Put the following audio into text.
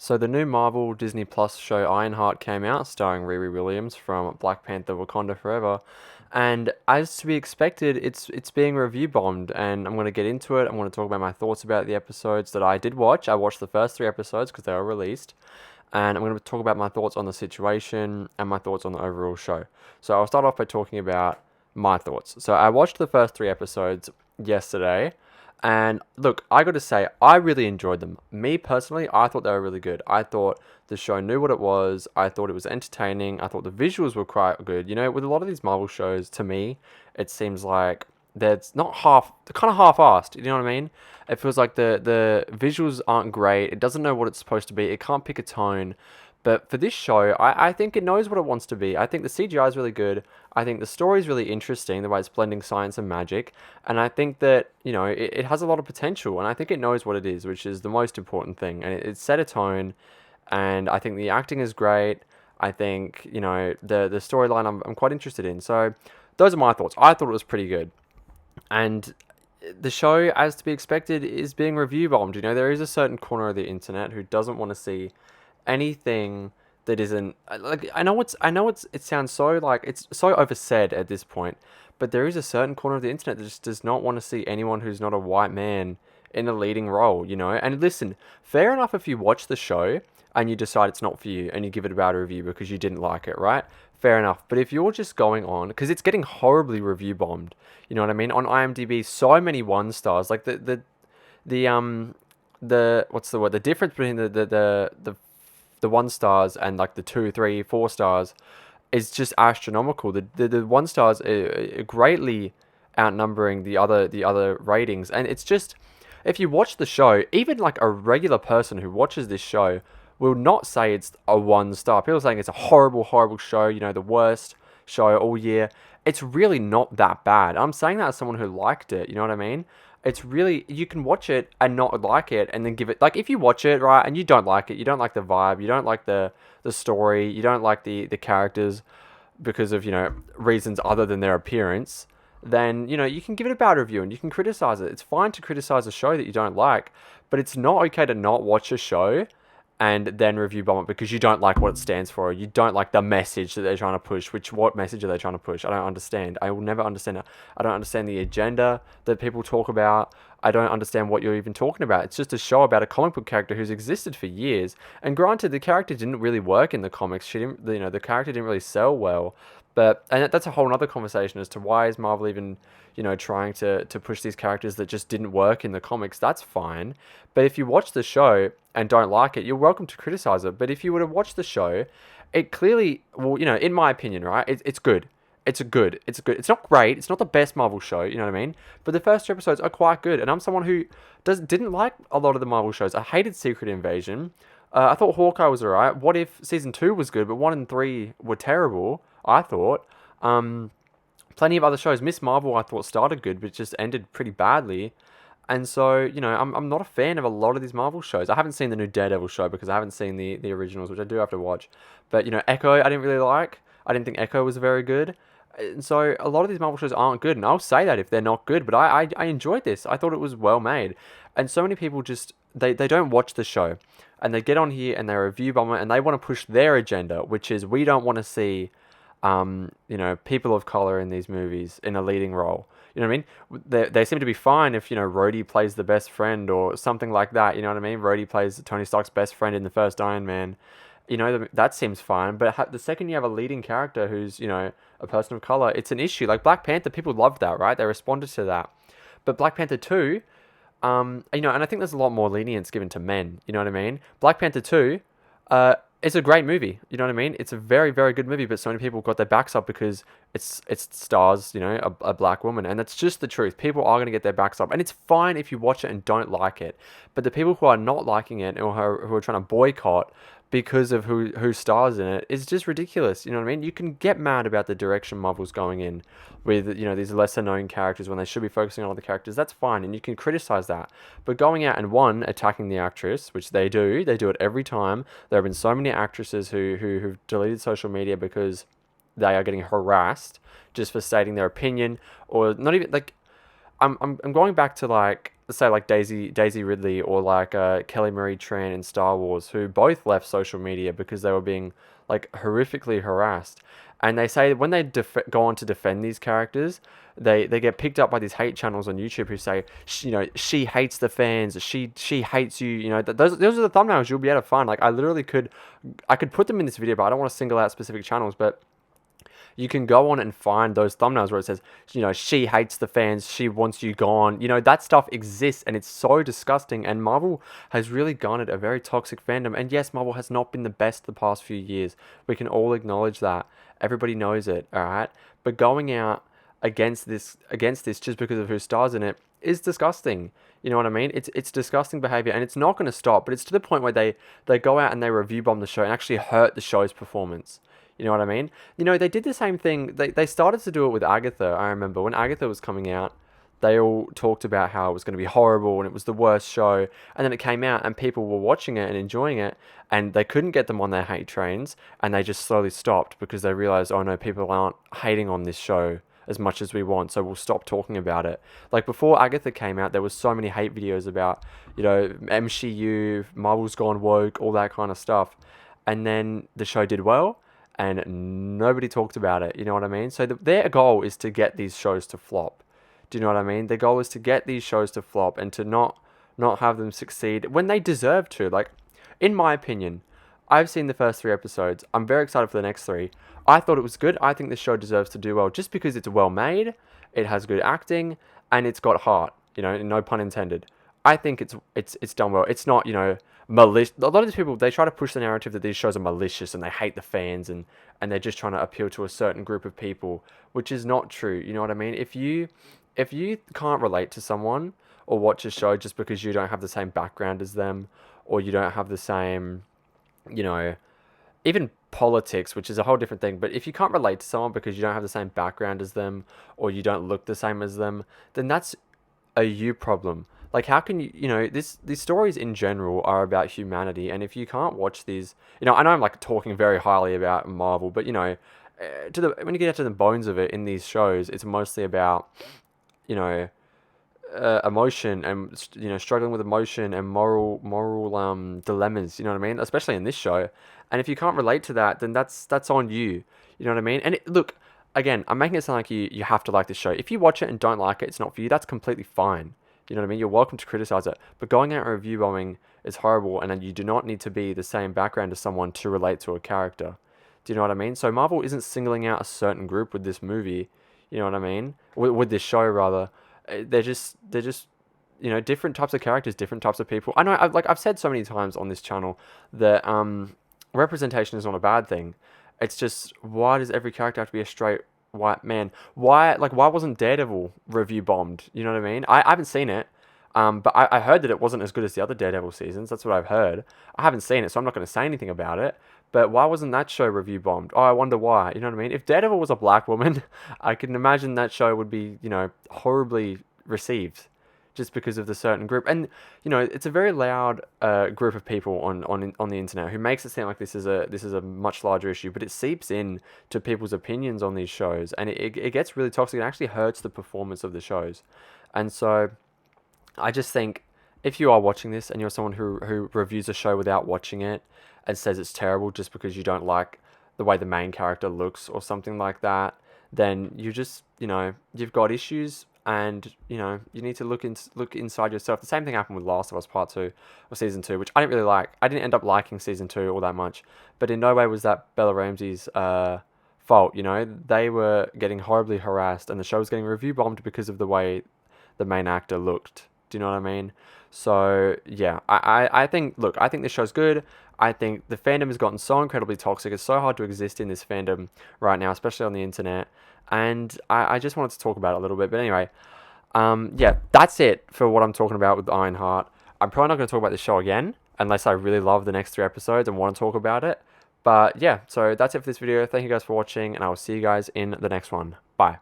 So the new Marvel Disney Plus show Ironheart came out, starring Riri Williams from Black Panther: Wakanda Forever, and as to be expected, it's being review bombed, and I'm going to get into it. I'm going to talk about my thoughts about the episodes that I did watch. I watched the first three episodes because they were released, and I'm going to talk about my thoughts on the situation and my thoughts on the overall show. So I'll start off by talking about my thoughts. So I watched the first three episodes yesterday, and look, I got to say, I really enjoyed them. Me personally, I thought they were really good. I thought the show knew what it was. I thought it was entertaining. I thought the visuals were quite good. You know, with a lot of these Marvel shows, to me, it seems like that's not half, they're kind of half-assed. You know what I mean? It feels like the visuals aren't great. It doesn't know what it's supposed to be. It can't pick a tone. But for this show, I think it knows what it wants to be. I think the CGI is really good. I think the story is really interesting, the way it's blending science and magic. And I think that, it has a lot of potential. And I think it knows what it is, which is the most important thing. And it set a tone. And I think the acting is great. I think, the storyline I'm quite interested in. So those are my thoughts. I thought it was pretty good. And the show, as to be expected, is being review bombed. There is a certain corner of the internet who doesn't want to see anything that isn't like it sounds so like it's so oversaid at this point, but there is a certain corner of the internet that just does not want to see anyone who's not a white man in a leading role. And listen, fair enough if you watch the show and you decide it's not for you and you give it a bad review because you didn't like it, right? Fair enough. But if you're just going on, because it's getting horribly review bombed, you know what I mean? On IMDb, so many one stars. Like the what's the word? The difference between the one stars and like the two, three, 4 stars is just astronomical. The one stars are greatly outnumbering the other ratings, and it's just, if you watch the show, even like a regular person who watches this show will not say it's a 1 star. People are saying it's a horrible, horrible show. The worst show all year. It's really not that bad. I'm saying that as someone who liked it. You know what I mean? It's really, you can watch it and not like it, and then give it, like, if you watch it, right, and you don't like it, you don't like the vibe, you don't like the story, you don't like the characters because of reasons other than their appearance, then you can give it a bad review and you can criticize it. It's fine to criticize a show that you don't like, but it's not okay to not watch a show and then review bomb it because you don't like what it stands for. You don't like the message that they're trying to push. What message are they trying to push? I don't understand. I will never understand it. I don't understand the agenda that people talk about. I don't understand what you're even talking about. It's just a show about a comic book character who's existed for years. And granted, the character didn't really work in the comics. She didn't, the character didn't really sell well. And that's a whole other conversation as to why is Marvel even, trying to push these characters that just didn't work in the comics. That's fine. But if you watch the show and don't like it, you're welcome to criticize it. But if you were to watch the show, it clearly, well, in my opinion, right, it's good. It's good. It's good. It's not great. It's not the best Marvel show, you know what I mean? But the first 2 episodes are quite good. And I'm someone who didn't like a lot of the Marvel shows. I hated Secret Invasion. I thought Hawkeye was alright. What If season 2 was good, but 1 and 3 were terrible, I thought. Plenty of other shows. Miss Marvel, I thought, started good, but just ended pretty badly. And so, I'm not a fan of a lot of these Marvel shows. I haven't seen the new Daredevil show because I haven't seen the originals, which I do have to watch. But, Echo, I didn't really like. I didn't think Echo was very good. And so, a lot of these Marvel shows aren't good. And I'll say that if they're not good, but I enjoyed this. I thought it was well made. And so many people just, they don't watch the show. And they get on here and they review bomb it and they want to push their agenda, which is we don't want to see people of color in these movies in a leading role. You know what I mean? They seem to be fine if, Rhodey plays the best friend or something like that. You know what I mean? Rhodey plays Tony Stark's best friend in the first Iron Man. That seems fine. But the second you have a leading character who's, a person of color, it's an issue. Like Black Panther, people loved that, right? They responded to that. But Black Panther 2, and I think there's a lot more lenience given to men. You know what I mean? Black Panther 2, it's a great movie. You know what I mean? It's a very, very good movie, but so many people got their backs up because it stars, a black woman. And that's just the truth. People are going to get their backs up. And it's fine if you watch it and don't like it. But the people who are not liking it or who are trying to boycott because of who stars in it is just ridiculous. You know what I mean? You can get mad about the direction Marvel's going in with, these lesser known characters when they should be focusing on other characters. That's fine, and you can criticize that. But going out and attacking the actress, which they do it every time. There have been so many actresses who've deleted social media because they are getting harassed just for stating their opinion, or not even like, I'm going back to like say like Daisy Ridley or like Kelly Marie Tran in Star Wars, who both left social media because they were being like horrifically harassed. And they say when they go on to defend these characters, they get picked up by these hate channels on YouTube who say, she hates the fans, she hates you. Those are the thumbnails you'll be able to find. Like I could put them in this video, but I don't want to single out specific channels, but you can go on and find those thumbnails where it says, she hates the fans, she wants you gone. That stuff exists and it's so disgusting. And Marvel has really garnered a very toxic fandom. And yes, Marvel has not been the best the past few years. We can all acknowledge that. Everybody knows it, all right? But going out against this just because of who stars in it is disgusting. You know what I mean? It's disgusting behavior, and it's not going to stop. But it's to the point where they go out and they review bomb the show and actually hurt the show's performance. You know what I mean? They did the same thing. They started to do it with Agatha. I remember when Agatha was coming out, they all talked about how it was going to be horrible and it was the worst show. And then it came out and people were watching it and enjoying it, and they couldn't get them on their hate trains, and they just slowly stopped because they realized, oh no, people aren't hating on this show as much as we want, so we'll stop talking about it. Like before Agatha came out, there was so many hate videos about, MCU, Marvel's gone woke, all that kind of stuff. And then the show did well, and nobody talked about it. You know what I mean? So their goal is to get these shows to flop. Do you know what I mean? Their goal is to get these shows to flop and to not have them succeed when they deserve to. Like, in my opinion, I've seen the first 3 episodes. I'm very excited for the next 3. I thought it was good. I think the show deserves to do well just because it's well made, it has good acting, and it's got heart. No pun intended. I think it's done well. It's not, malicious. A lot of these people, they try to push the narrative that these shows are malicious and they hate the fans and they're just trying to appeal to a certain group of people, which is not true. You know what I mean? If you can't relate to someone or watch a show just because you don't have the same background as them, or you don't have the same, even politics, which is a whole different thing, but if you can't relate to someone because you don't have the same background as them or you don't look the same as them, then that's a you problem. Like, how can these stories in general are about humanity, and if you can't watch these, I know I'm like talking very highly about Marvel, but when you get to the bones of it in these shows, it's mostly about, emotion and struggling with emotion and moral dilemmas. You know what I mean? Especially in this show, and if you can't relate to that, then that's on you. You know what I mean? And look, again, I'm making it sound like you have to like this show. If you watch it and don't like it, it's not for you. That's completely fine. You know what I mean? You're welcome to criticize it, but going out and review bombing is horrible, and you do not need to be the same background as someone to relate to a character. Do you know what I mean? So Marvel isn't singling out a certain group with this movie. You know what I mean? With this show, rather. They're just different types of characters, different types of people. I know, I've said so many times on this channel that representation is not a bad thing. It's just, why does every character have to be a straight white man? Why wasn't Daredevil review bombed? You know what I mean? I haven't seen it, but I heard that it wasn't as good as the other Daredevil seasons. That's what I've heard. I haven't seen it, so I'm not going to say anything about it. But why wasn't that show review bombed? Oh, I wonder why. You know what I mean? If Daredevil was a black woman, I can imagine that show would be, horribly received, just because of the certain group. And it's a very loud group of people on the internet who makes it seem like this is a much larger issue, but it seeps in to people's opinions on these shows, and it gets really toxic. It actually hurts the performance of the shows. And so I just think, if you are watching this and you're someone who reviews a show without watching it and says it's terrible just because you don't like the way the main character looks or something like that, then you just, you've got issues, and you need to look inside yourself. The same thing happened with Last of Us Part 2 or Season 2, which I didn't really like. I didn't end up liking Season 2 all that much, but in no way was that Bella Ramsey's fault. They were getting horribly harassed, and the show was getting review bombed because of the way the main actor looked. Do you know what I mean? So yeah, I think this show's good. I think the fandom has gotten so incredibly toxic. It's so hard to exist in this fandom right now, especially on the internet. And I just wanted to talk about it a little bit. But anyway, yeah, that's it for what I'm talking about with Ironheart. I'm probably not going to talk about this show again unless I really love the next 3 episodes and want to talk about it. But yeah, so that's it for this video. Thank you guys for watching, and I will see you guys in the next one. Bye.